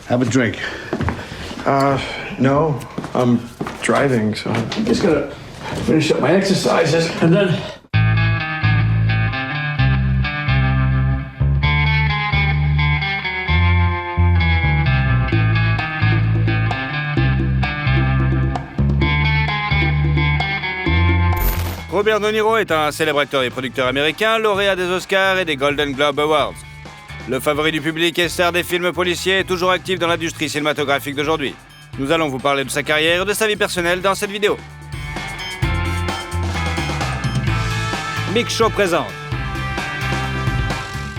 Have a drink. No. I'm driving, so I'm just gonna finish up my exercises and then... Robert De Niro est un célèbre acteur et producteur américain, lauréat des Oscars et des Golden Globe Awards. Le favori du public et star des films policiers est toujours actif dans l'industrie cinématographique d'aujourd'hui. Nous allons vous parler de sa carrière et de sa vie personnelle dans cette vidéo. Big Show présente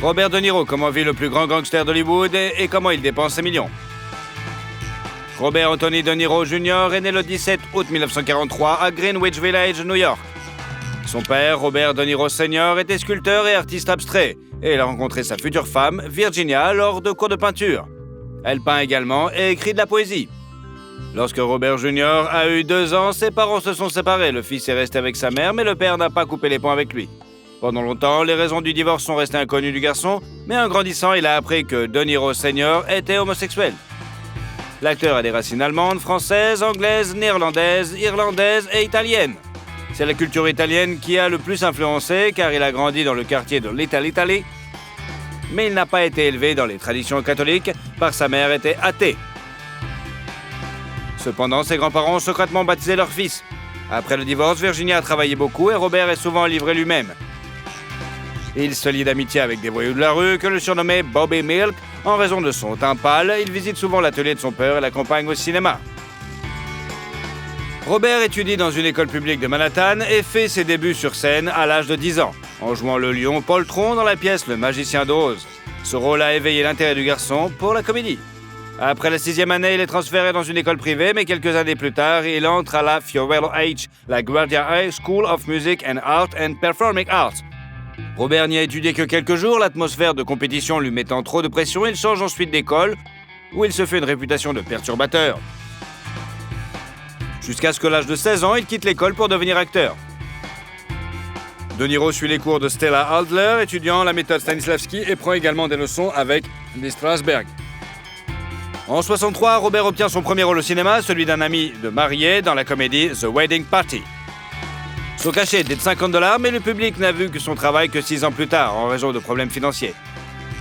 Robert De Niro, comment vit le plus grand gangster d'Hollywood et comment il dépense ses millions. Robert Anthony De Niro Jr. est né le 17 août 1943 à Greenwich Village, New York. Son père, Robert De Niro Sr., était sculpteur et artiste abstrait, et il a rencontré sa future femme, Virginia, lors de cours de peinture. Elle peint également et écrit de la poésie. Lorsque Robert Jr. a eu 2 ans, ses parents se sont séparés. Le fils est resté avec sa mère, mais le père n'a pas coupé les ponts avec lui. Pendant longtemps, les raisons du divorce sont restées inconnues du garçon, mais en grandissant, il a appris que De Niro Sr. était homosexuel. L'acteur a des racines allemandes, françaises, anglaises, néerlandaises, irlandaises et italiennes. C'est la culture italienne qui a le plus influencé, car il a grandi dans le quartier de Little Italy. Mais il n'a pas été élevé dans les traditions catholiques, car sa mère était athée. Cependant, ses grands-parents ont secrètement baptisé leur fils. Après le divorce, Virginia a travaillé beaucoup et Robert est souvent livré lui-même. Il se lie d'amitié avec des voyous de la rue que le surnommaient Bobby Milk. En raison de son teint pâle, il visite souvent l'atelier de son père et l'accompagne au cinéma. Robert étudie dans une école publique de Manhattan et fait ses débuts sur scène à l'âge de 10 ans, en jouant le lion Poltron dans la pièce Le Magicien d'Oz. Ce rôle a éveillé l'intérêt du garçon pour la comédie. Après la 6e année, il est transféré dans une école privée, mais quelques années plus tard, il entre à la Fiorillo H, la Guardia High School of Music and Art and Performing Arts. Robert n'y a étudié que quelques jours, l'atmosphère de compétition lui mettant trop de pression, il change ensuite d'école, où il se fait une réputation de perturbateur. Jusqu'à ce que l'âge de 16 ans, il quitte l'école pour devenir acteur. De Niro suit les cours de Stella Adler, étudiant la méthode Stanislavski et prend également des leçons avec Lee Strasberg. En 1963, Robert obtient son premier rôle au cinéma, celui d'un ami de marié dans la comédie The Wedding Party. Son cachet était de $50, mais le public n'a vu que son travail que 6 ans plus tard, en raison de problèmes financiers.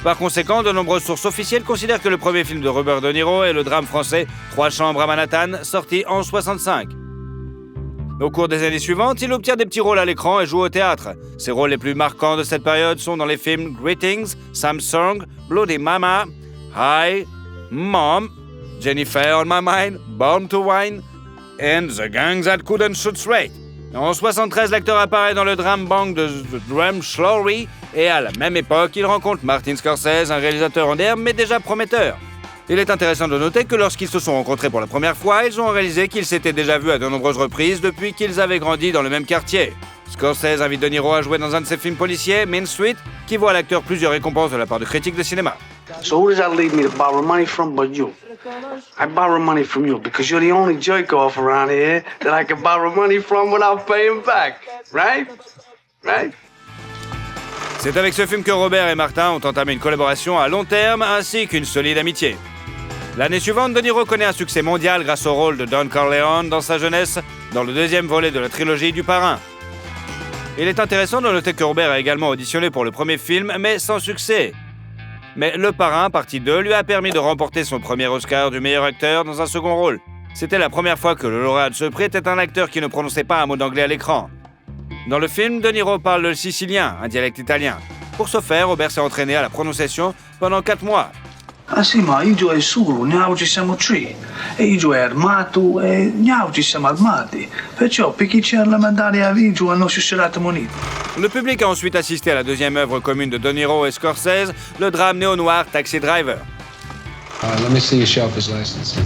Par conséquent, de nombreuses sources officielles considèrent que le premier film de Robert De Niro est le drame français 3 chambres à Manhattan, sorti en 1965. Au cours des années suivantes, il obtient des petits rôles à l'écran et joue au théâtre. Ses rôles les plus marquants de cette période sont dans les films Greetings, Samsung, Bloody Mama, Hi, Mom, Jennifer on My Mind, Born to Wine and The Gang That Couldn't Shoot Straight. En 1973, l'acteur apparaît dans le drame Bang de The Drum Slowry et à la même époque, il rencontre Martin Scorsese, un réalisateur en herbe mais déjà prometteur. Il est intéressant de noter que lorsqu'ils se sont rencontrés pour la première fois, ils ont réalisé qu'ils s'étaient déjà vus à de nombreuses reprises depuis qu'ils avaient grandi dans le même quartier. Scorsese invite De Niro à jouer dans un de ses films policiers, Mean Street, qui voit à l'acteur plusieurs récompenses de la part de critiques de cinéma. So who does that lead me to borrow money from but you? I borrow money from you because you're the only jerk-off around here that I can borrow money from without paying back. Right? Right? C'est avec ce film que Robert et Martin ont entamé une collaboration à long terme ainsi qu'une solide amitié. L'année suivante, De Niro connaît un succès mondial grâce au rôle de Don Corleone dans sa jeunesse, dans le 2e volet de la trilogie du Parrain. Il est intéressant de noter que Robert a également auditionné pour le premier film, mais sans succès. Mais Le Parrain, partie 2, lui a permis de remporter son premier Oscar du meilleur acteur dans un second rôle. C'était la première fois que le lauréat de ce prix était un acteur qui ne prononçait pas un mot d'anglais à l'écran. Dans le film, De Niro parle le sicilien, un dialecte italien. Pour ce faire, Robert s'est entraîné à la prononciation pendant 4 mois. Ah sì, ma io è solo, ne oggi siamo 3. E io è armato e ne oggi siamo armati. Perciò per chi c'è la medaglia a vigio hanno scelto moneta. Le public a ensuite assisté à la 2e œuvre commune de De Niro et Scorsese, le drame néo-noir Taxi Driver. Let me see your chauffeur's license.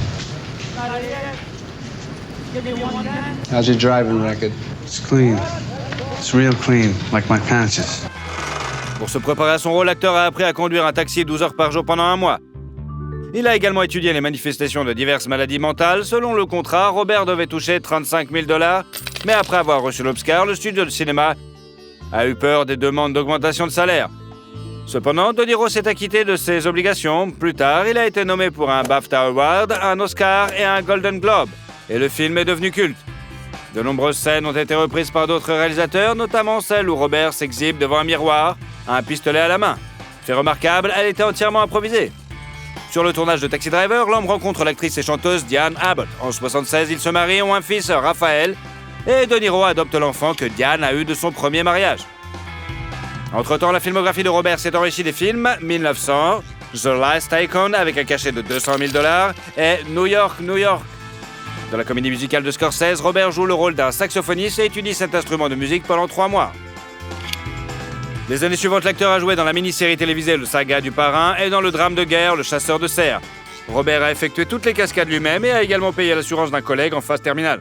How's your driving record? It's clean. It's real clean, like my conscience. Pour se préparer à son rôle, l'acteur a appris à conduire un taxi 12 heures par jour pendant 1 mois. Il a également étudié les manifestations de diverses maladies mentales. Selon le contrat, Robert devait toucher $35 000, mais après avoir reçu l'Oscar, le studio de cinéma a eu peur des demandes d'augmentation de salaire. Cependant, De Niro s'est acquitté de ses obligations. Plus tard, il a été nommé pour un BAFTA Award, un Oscar et un Golden Globe. Et le film est devenu culte. De nombreuses scènes ont été reprises par d'autres réalisateurs, notamment celle où Robert s'exhibe devant un miroir, un pistolet à la main. Fait remarquable, elle était entièrement improvisée. Sur le tournage de Taxi Driver, l'homme rencontre l'actrice et chanteuse Diane Abbott. En 1976, ils se marient et ont un fils, Raphaël, et De Niro adopte l'enfant que Diane a eu de son premier mariage. Entre-temps, la filmographie de Robert s'est enrichie des films 1900, The Last Icon avec un cachet de $200 000 et New York, New York. Dans la comédie musicale de Scorsese, Robert joue le rôle d'un saxophoniste et étudie cet instrument de musique pendant 3 mois. Les années suivantes, l'acteur a joué dans la mini-série télévisée Le Saga du Parrain et dans le drame de guerre Le Chasseur de cerfs. Robert a effectué toutes les cascades lui-même et a également payé l'assurance d'un collègue en phase terminale.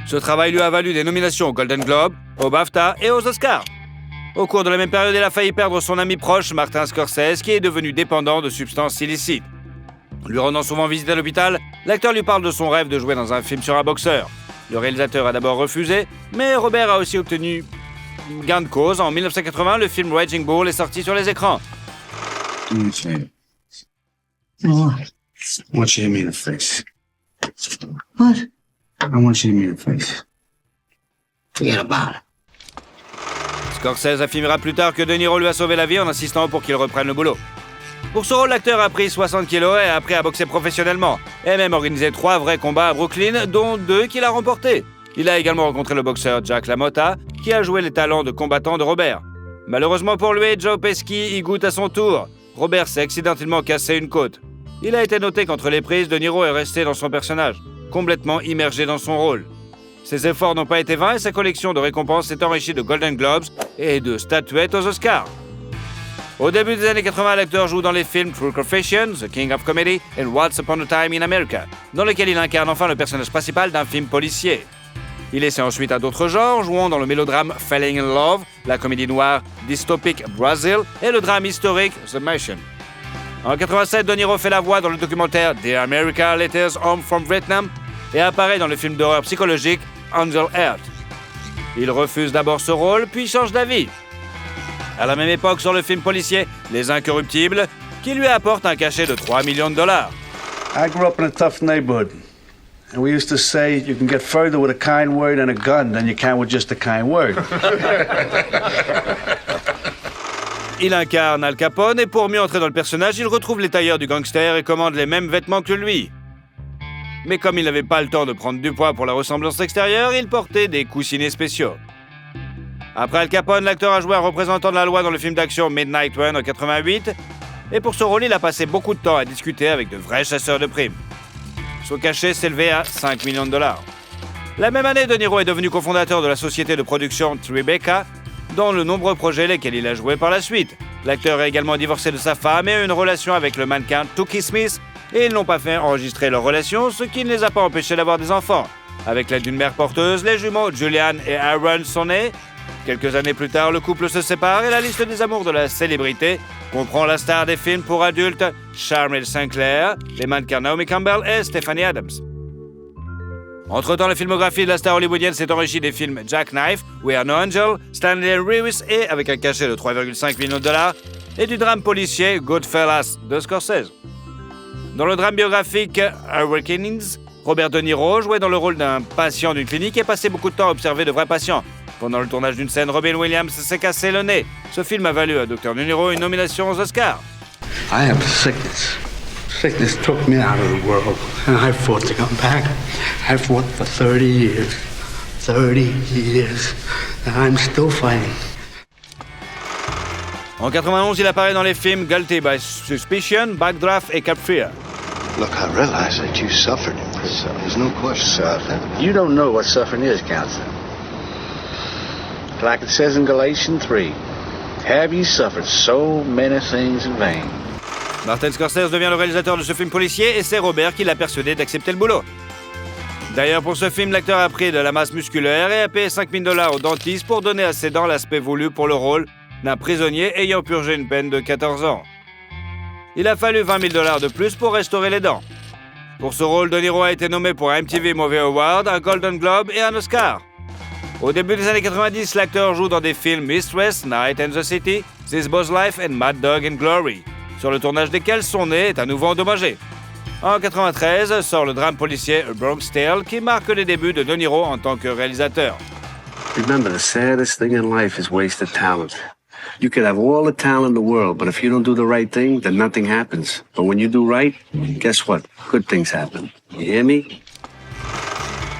Ce travail lui a valu des nominations aux Golden Globe, aux BAFTA et aux Oscars. Au cours de la même période, il a failli perdre son ami proche, Martin Scorsese, qui est devenu dépendant de substances illicites. Lui rendant souvent visite à l'hôpital, l'acteur lui parle de son rêve de jouer dans un film sur un boxeur. Le réalisateur a d'abord refusé, mais Robert a aussi obtenu gain de cause. En 1980, le film Raging Bull est sorti sur les écrans. Do me a favor. What? I want you to hit me in the face. What? I want you to hit me in the face. Forget about it. Scorsese affirmera plus tard que De Niro lui a sauvé la vie en insistant pour qu'il reprenne le boulot. Pour ce rôle, l'acteur a pris 60 kilos et a appris à boxer professionnellement, et même organisé 3 vrais combats à Brooklyn, dont 2 qu'il a remportés. Il a également rencontré le boxeur Jack LaMotta, qui a joué les talents de combattant de Robert. Malheureusement pour lui, Joe Pesci y goûte à son tour. Robert s'est accidentellement cassé une côte. Il a été noté qu'entre les prises, De Niro est resté dans son personnage, complètement immergé dans son rôle. Ses efforts n'ont pas été vains et sa collection de récompenses s'est enrichie de Golden Globes et de statuettes aux Oscars. Au début des années 80, l'acteur joue dans les films True Confession, The King of Comedy et Once Upon a Time in America, dans lesquels il incarne enfin le personnage principal d'un film policier. Il essaie ensuite à d'autres genres, jouant dans le mélodrame Falling in Love, la comédie noire dystopique Brazil et le drame historique The Martian. En 87, De Niro fait la voix dans le documentaire Dear America, Letters Home from Vietnam et apparaît dans le film d'horreur psychologique Angel Heart. Il refuse d'abord ce rôle, puis change d'avis. À la même époque, sort le film policier Les Incorruptibles, qui lui apporte un cachet de $3 millions. I grew up in a tough neighborhood. And we used to say you can get further with a kind word and a gun than you can with just a kind word. Il incarne Al Capone et pour mieux entrer dans le personnage, il retrouve les tailleurs du gangster et commande les mêmes vêtements que lui. Mais comme il n'avait pas le temps de prendre du poids pour la ressemblance extérieure, il portait des coussinets spéciaux. Après Al Capone, l'acteur a joué un représentant de la loi dans le film d'action Midnight Run en 88, et pour ce rôle, il a passé beaucoup de temps à discuter avec de vrais chasseurs de primes. Son cachet s'élevait à $5 millions. La même année, De Niro est devenu cofondateur de la société de production Tribeca, dans de nombreux projets lesquels il a joué par la suite. L'acteur est également divorcé de sa femme et a une relation avec le mannequin Toukie Smith, et ils n'ont pas fait enregistrer leur relation, ce qui ne les a pas empêchés d'avoir des enfants. Avec l'aide d'une mère porteuse, les jumeaux Julian et Aaron sont nés. Quelques années plus tard, le couple se sépare et la liste des amours de la célébrité comprend la star des films pour adultes Charmel Sinclair, les mannequins Naomi Campbell et Stephanie Adams. Entre-temps, la filmographie de la star hollywoodienne s'est enrichie des films Jackknife, We Are No Angel, Stanley Lewis et, avec un cachet de $3,5 millions, et du drame policier Goodfellas de Scorsese. Dans le drame biographique Awakenings, Robert De Niro jouait dans le rôle d'un patient d'une clinique et passait beaucoup de temps à observer de vrais patients. Pendant le tournage d'une scène, Robin Williams s'est cassé le nez. Ce film a valu à Dr. De Niro une nomination aux Oscars. I have sickness. Sickness took me out of the world, and I fought to come back. I fought for 30 years. 30 years. And I'm still fighting. En 91, il apparaît dans les films Guilty by Suspicion, Backdraft et Cape Fear. Look, I realize that you suffered in prison. There's no question. You don't know what suffering is, counselor. Like it says in Galatians 3, have you suffered so many things in vain? Martin Scorsese devient le réalisateur de ce film policier et c'est Robert qui l'a persuadé d'accepter le boulot. D'ailleurs, pour ce film, l'acteur a pris de la masse musculaire et a payé $5 000 au dentiste pour donner à ses dents l'aspect voulu pour le rôle d'un prisonnier ayant purgé une peine de 14 ans. Il a fallu $20 000 de plus pour restaurer les dents. Pour ce rôle, De Niro a été nommé pour un MTV Movie Award, un Golden Globe et un Oscar. Au début des années 90, l'acteur joue dans des films Mistress, Night and the City, This Boy's Life and Mad Dog and Glory, sur le tournage desquels son nez est à nouveau endommagé. En 1993 sort le drame policier A Bronx Tale qui marque les débuts de De Niro en tant que réalisateur. Remember, the saddest thing in life is wasted talent. You could have all the talent in the world, but if you don't do the right thing, then nothing happens. But when you do right, guess what? Good things happen. You hear me?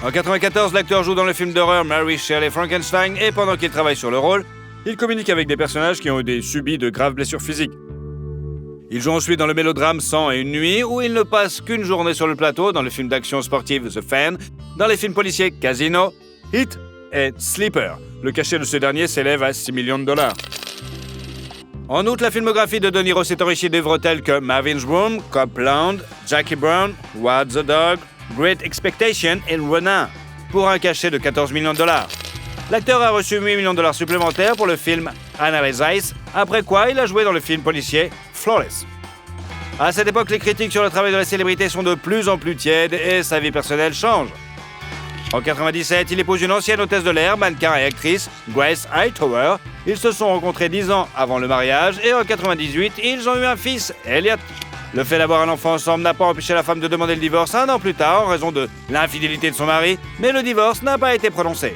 En 1994, l'acteur joue dans le film d'horreur Mary Shelley Frankenstein et pendant qu'il travaille sur le rôle, il communique avec des personnages qui ont subi de graves blessures physiques. Il joue ensuite dans le mélodrame 101 nuits où il ne passe qu'une journée sur le plateau dans le film d'action sportive The Fan, dans les films policiers Casino, Hit et Sleeper. Le cachet de ce dernier s'élève à $6 millions. En outre, la filmographie de De Niro s'est enrichie d'œuvres telles que Marvin's Room, Copland, Jackie Brown, What the Dog, Great Expectation et Ronin, pour un cachet de $14 millions. L'acteur a reçu $8 millions supplémentaires pour le film Analyze, après quoi il a joué dans le film policier Flawless. À cette époque, les critiques sur le travail de la célébrité sont de plus en plus tièdes et sa vie personnelle change. En 1997, il épouse une ancienne hôtesse de l'air, mannequin et actrice, Grace Hightower. Ils se sont rencontrés 10 ans avant le mariage et en 1998, ils ont eu un fils, Elliot. Le fait d'avoir un enfant ensemble n'a pas empêché la femme de demander le divorce 1 an plus tard en raison de l'infidélité de son mari, mais le divorce n'a pas été prononcé.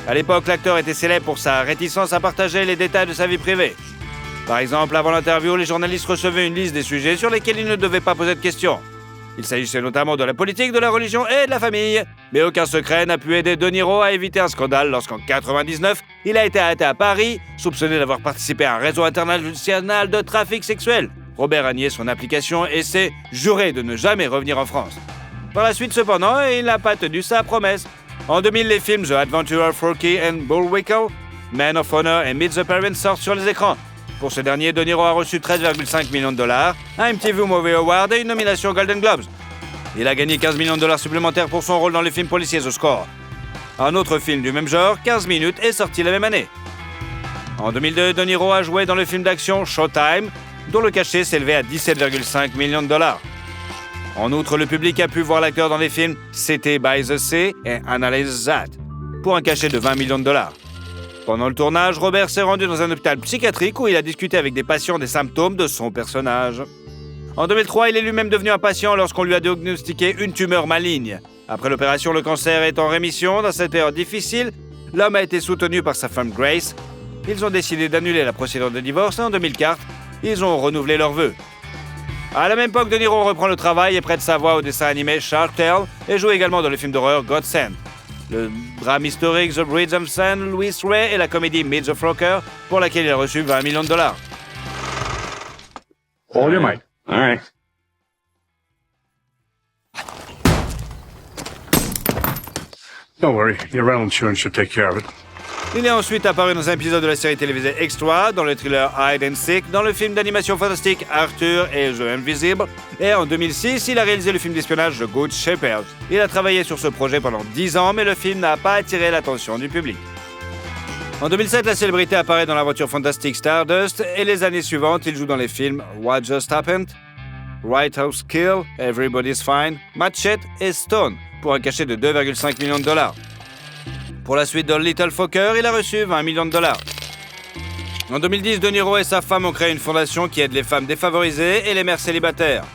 À l'époque, l'acteur était célèbre pour sa réticence à partager les détails de sa vie privée. Par exemple, avant l'interview, les journalistes recevaient une liste des sujets sur lesquels ils ne devaient pas poser de questions. Il s'agissait notamment de la politique, de la religion et de la famille. Mais aucun secret n'a pu aider De Niro à éviter un scandale lorsqu'en 1999, il a été arrêté à Paris, soupçonné d'avoir participé à un réseau international de trafic sexuel. Robert a nié son application et s'est juré de ne jamais revenir en France. Par la suite, cependant, il n'a pas tenu sa promesse. En 2000, les films The Adventure of Rocky and Bullwinkle, Man of Honor et Meet the Parents sortent sur les écrans. Pour ce dernier, De Niro a reçu $13,5 millions, un MTV Movie Award et une nomination Golden Globes. Il a gagné $15 millions supplémentaires pour son rôle dans le film policier The Score. Un autre film du même genre, 15 minutes, est sorti la même année. En 2002, De Niro a joué dans le film d'action Showtime, dont le cachet s'élevait à $17,5 millions. En outre, le public a pu voir l'acteur dans les films City by the Sea et Analyze That, pour un cachet de $20 millions. Pendant le tournage, Robert s'est rendu dans un hôpital psychiatrique où il a discuté avec des patients des symptômes de son personnage. En 2003, il est lui-même devenu un patient lorsqu'on lui a diagnostiqué une tumeur maligne. Après l'opération, le cancer est en rémission. Dans cette heure difficile, l'homme a été soutenu par sa femme Grace. Ils ont décidé d'annuler la procédure de divorce et en 2004, ils ont renouvelé leurs vœux. À la même époque, De Niro reprend le travail et prête sa voix au dessin animé Shark Tale et joue également dans le film d'horreur Godsend, le drame historique The Bridge of St. Louis Ray et la comédie Meet the Focker, pour laquelle il a reçu $20 millions. Hold your mic. All right. Don't worry, your rental insurance should take care of it. Il est ensuite apparu dans un épisode de la série télévisée Extra, dans le thriller Hide and Seek, dans le film d'animation fantastique Arthur et The Invisible, et en 2006, il a réalisé le film d'espionnage The Good Shepherd. Il a travaillé sur ce projet pendant 10 ans, mais le film n'a pas attiré l'attention du public. En 2007, la célébrité apparaît dans l'aventure fantastique Stardust, et les années suivantes, il joue dans les films What Just Happened, White House Kill, Everybody's Fine, Machete et Stone, pour un cachet de $2,5 millions. Pour la suite de Little Focker, il a reçu $20 millions. En 2010, De Niro et sa femme ont créé une fondation qui aide les femmes défavorisées et les mères célibataires.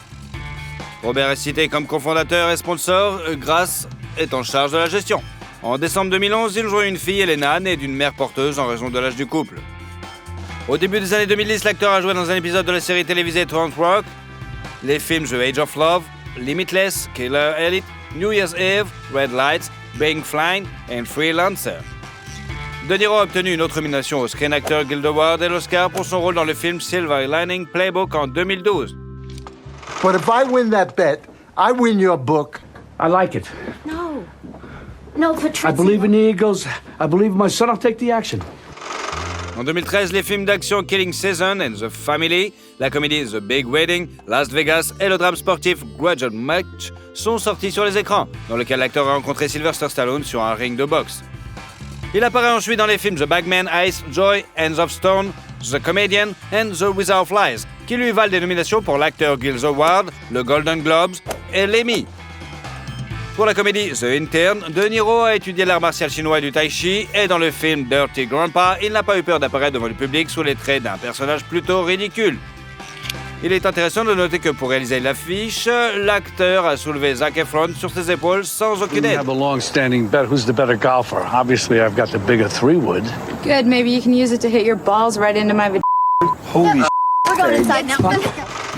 Robert est cité comme cofondateur et sponsor, Grace est en charge de la gestion. En décembre 2011, ils ont eu une fille, Elena, née d'une mère porteuse en raison de l'âge du couple. Au début des années 2010, l'acteur a joué dans un épisode de la série télévisée 30 Rock, les films The Age of Love, Limitless, Killer Elite, New Year's Eve, Red Lights, Being Flying et Freelancer. De Niro a obtenu une autre nomination au Screen Actor Guild Award et l'Oscar pour son rôle dans le film Silver Lining Playbook en 2012. But if I win that bet, I win your book. I like it. No. No, Patrizio. I believe in the Eagles. I believe my son will take the action. En 2013, les films d'action Killing Season and The Family, la comédie The Big Wedding, Las Vegas et le drame sportif Grudge Match sont sortis sur les écrans, dans lequel l'acteur a rencontré Sylvester Stallone sur un ring de boxe. Il apparaît ensuite dans les films The Bagman, Ice, Joy, Hands of Stone, The Comedian and The Wizard of Lies, qui lui valent des nominations pour l'Actor Guild Award, le Golden Globes et l'Emmy. Pour la comédie The Intern, De Niro a étudié l'art martial chinois et du tai chi, et dans le film Dirty Grandpa, il n'a pas eu peur d'apparaître devant le public sous les traits d'un personnage plutôt ridicule. Il est intéressant de noter que pour réaliser l'affiche, l'acteur a soulevé Zac Efron sur ses épaules sans aucune aide. We have a long-standing bet. Who's the better golfer? Obviously, I've got the bigger 3-wood. Good, maybe you can use it to hit your balls right into my Holy We're going inside now.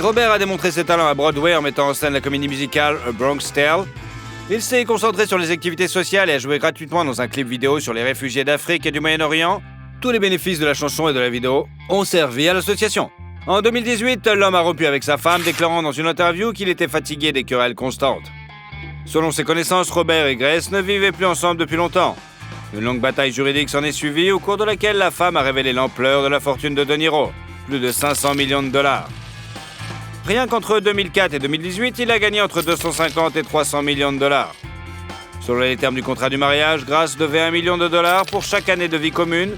Robert a démontré ses talents à Broadway en mettant en scène la comédie musicale A Bronx Tale. Il s'est concentré sur les activités sociales et a joué gratuitement dans un clip vidéo sur les réfugiés d'Afrique et du Moyen-Orient. Tous les bénéfices de la chanson et de la vidéo ont servi à l'association. En 2018, l'homme a rompu avec sa femme, déclarant dans une interview qu'il était fatigué des querelles constantes. Selon ses connaissances, Robert et Grace ne vivaient plus ensemble depuis longtemps. Une longue bataille juridique s'en est suivie, au cours de laquelle la femme a révélé l'ampleur de la fortune de De Niro, plus de 500 millions de dollars. Rien qu'entre 2004 et 2018, il a gagné entre 250 et 300 millions de dollars. Selon les termes du contrat du mariage, Grace devait $1 million pour chaque année de vie commune,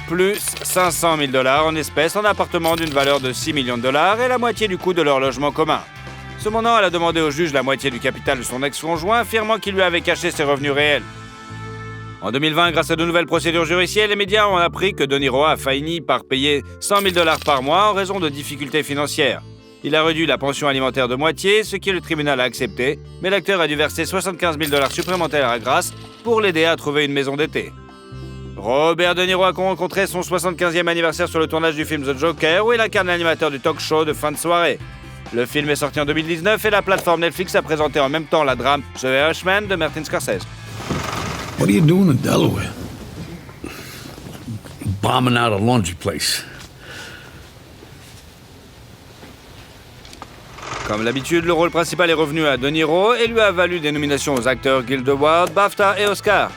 plus 500 000 dollars en espèces en appartement d'une valeur de 6 millions de dollars et la moitié du coût de leur logement commun. Cependant, elle a demandé au juge la moitié du capital de son ex-conjoint, affirmant qu'il lui avait caché ses revenus réels. En 2020, grâce à de nouvelles procédures judiciaires, les médias ont appris que De Niro a fini par payer 100 000 dollars par mois en raison de difficultés financières. Il a réduit la pension alimentaire de moitié, ce que le tribunal a accepté, mais l'acteur a dû verser 75 000 dollars supplémentaires à Grace pour l'aider à trouver une maison d'été. Robert De Niro a rencontré son 75e anniversaire sur le tournage du film The Joker, où il incarne l'animateur du talk show de fin de soirée. Le film est sorti en 2019 et la plateforme Netflix a présenté en même temps la drame The Irishman de Martin Scorsese. What are you doing in Delaware? Bombing out a laundry place. Comme d'habitude, le rôle principal est revenu à De Niro et lui a valu des nominations aux Actors Guild Awards, BAFTA et Oscar.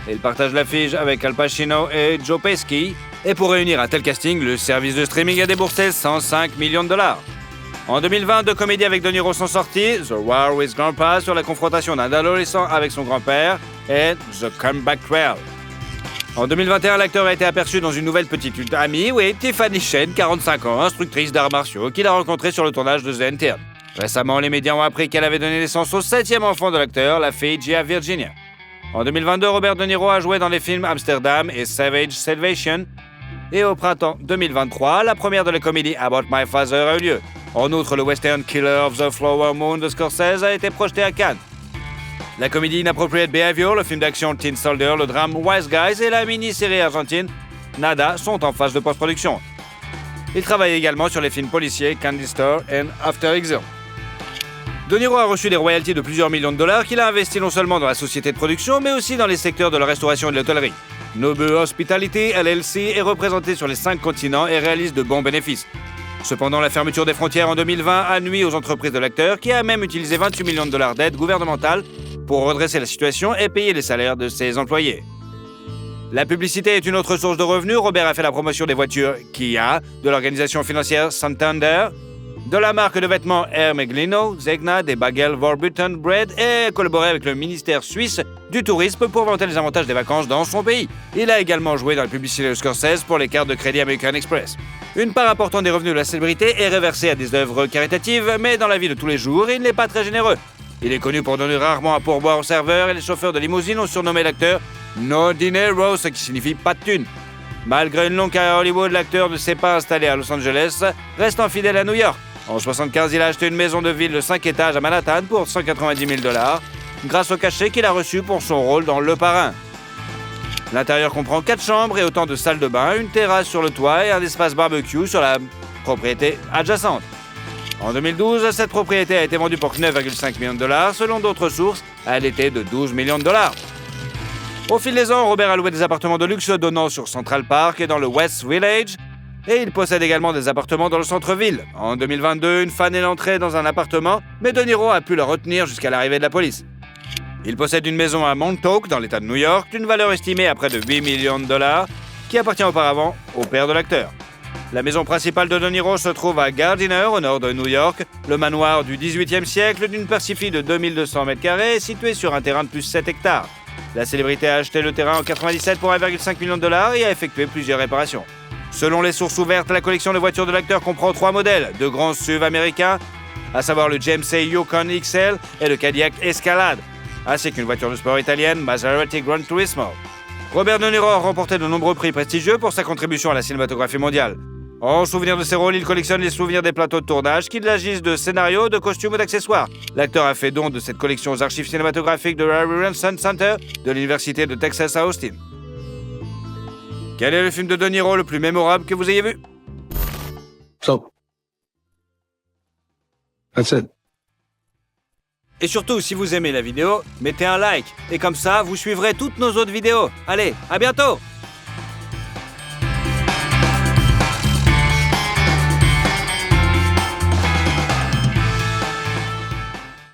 Il partage l'affiche avec Al Pacino et Joe Pesci. Et pour réunir un tel casting, le service de streaming a déboursé 105 millions de dollars. En 2020, 2 comédies avec De Niro sont sorties, The War with Grandpa sur la confrontation d'un adolescent avec son grand-père et The Comeback Trail. En 2021, l'acteur a été aperçu dans une nouvelle petite amie, Tiffany Shane, 45 ans, instructrice d'arts martiaux, qu'il a rencontrée sur le tournage de The Intern. Récemment, les médias ont appris qu'elle avait donné naissance au 7e enfant de l'acteur, la fille Gia Virginia. En 2022, Robert De Niro a joué dans les films Amsterdam et Savage Salvation. Et au printemps 2023, la première de la comédie About My Father a eu lieu. En outre, le western Killer of the Flower Moon de Scorsese a été projeté à Cannes. La comédie Inappropriate Behavior, le film d'action Teen Soldier, le drame Wise Guys et la mini-série argentine Nada sont en phase de post-production. Il travaille également sur les films policiers Candy Store et After Exile. De Niro a reçu des royalties de plusieurs millions de dollars qu'il a investis non seulement dans la société de production, mais aussi dans les secteurs de la restauration et de l'hôtellerie. Nobu Hospitality LLC est représenté sur les 5 continents et réalise de bons bénéfices. Cependant, la fermeture des frontières en 2020 a nui aux entreprises de l'acteur, qui a même utilisé 28 millions de dollars d'aide gouvernementale pour redresser la situation et payer les salaires de ses employés. La publicité est une autre source de revenus. Robert a fait la promotion des voitures Kia, de l'organisation financière Santander, de la marque de vêtements Hermeglino, Zegna, des bagels Warburton Bread et a collaboré avec le ministère suisse du tourisme pour vanter les avantages des vacances dans son pays. Il a également joué dans la publicité de Scorsese pour les cartes de crédit American Express. Une part importante des revenus de la célébrité est reversée à des œuvres caritatives, mais dans la vie de tous les jours, il n'est pas très généreux. Il est connu pour donner rarement un pourboire aux serveurs et les chauffeurs de limousine ont surnommé l'acteur No Dinero, ce qui signifie pas de thune. Malgré une longue carrière à Hollywood, l'acteur ne s'est pas installé à Los Angeles, restant fidèle à New York. En 1975, il a acheté une maison de ville de 5 étages à Manhattan pour 190 000 $, grâce au cachet qu'il a reçu pour son rôle dans Le Parrain. L'intérieur comprend 4 chambres et autant de salles de bain, une terrasse sur le toit et un espace barbecue sur la propriété adjacente. En 2012, cette propriété a été vendue pour 9,5 millions de dollars. Selon d'autres sources, elle était de 12 millions de dollars. Au fil des ans, Robert a loué des appartements de luxe donnant sur Central Park et dans le West Village. Et il possède également des appartements dans le centre-ville. En 2022, une fan est entrée dans un appartement, mais De Niro a pu la retenir jusqu'à l'arrivée de la police. Il possède une maison à Montauk, dans l'État de New York, d'une valeur estimée à près de 8 millions de dollars, qui appartient auparavant au père de l'acteur. La maison principale de De Niro se trouve à Gardiner, au nord de New York. Le manoir du XVIIIe siècle, d'une superficie de 2200 m², est situé sur un terrain de plus 7 hectares. La célébrité a acheté le terrain en 1997 pour 1,5 million de dollars et a effectué plusieurs réparations. Selon les sources ouvertes, la collection de voitures de l'acteur comprend 3 modèles, de grands SUV américains, à savoir le GMC Yukon XL et le Cadillac Escalade. ainsi qu'une voiture de sport italienne, Maserati Gran Turismo. Robert De Niro a remporté de nombreux prix prestigieux pour sa contribution à la cinématographie mondiale. En souvenir de ses rôles, il collectionne les souvenirs des plateaux de tournage, qu'il agisse de scénarios, de costumes ou d'accessoires. L'acteur a fait don de cette collection aux archives cinématographiques de Harry Ransom Center de l'Université de Texas à Austin. Quel est le film de De Niro le plus mémorable que vous ayez vu? So, that's it. Et surtout, si vous aimez la vidéo, mettez un like. Et comme ça, vous suivrez toutes nos autres vidéos. Allez, à bientôt!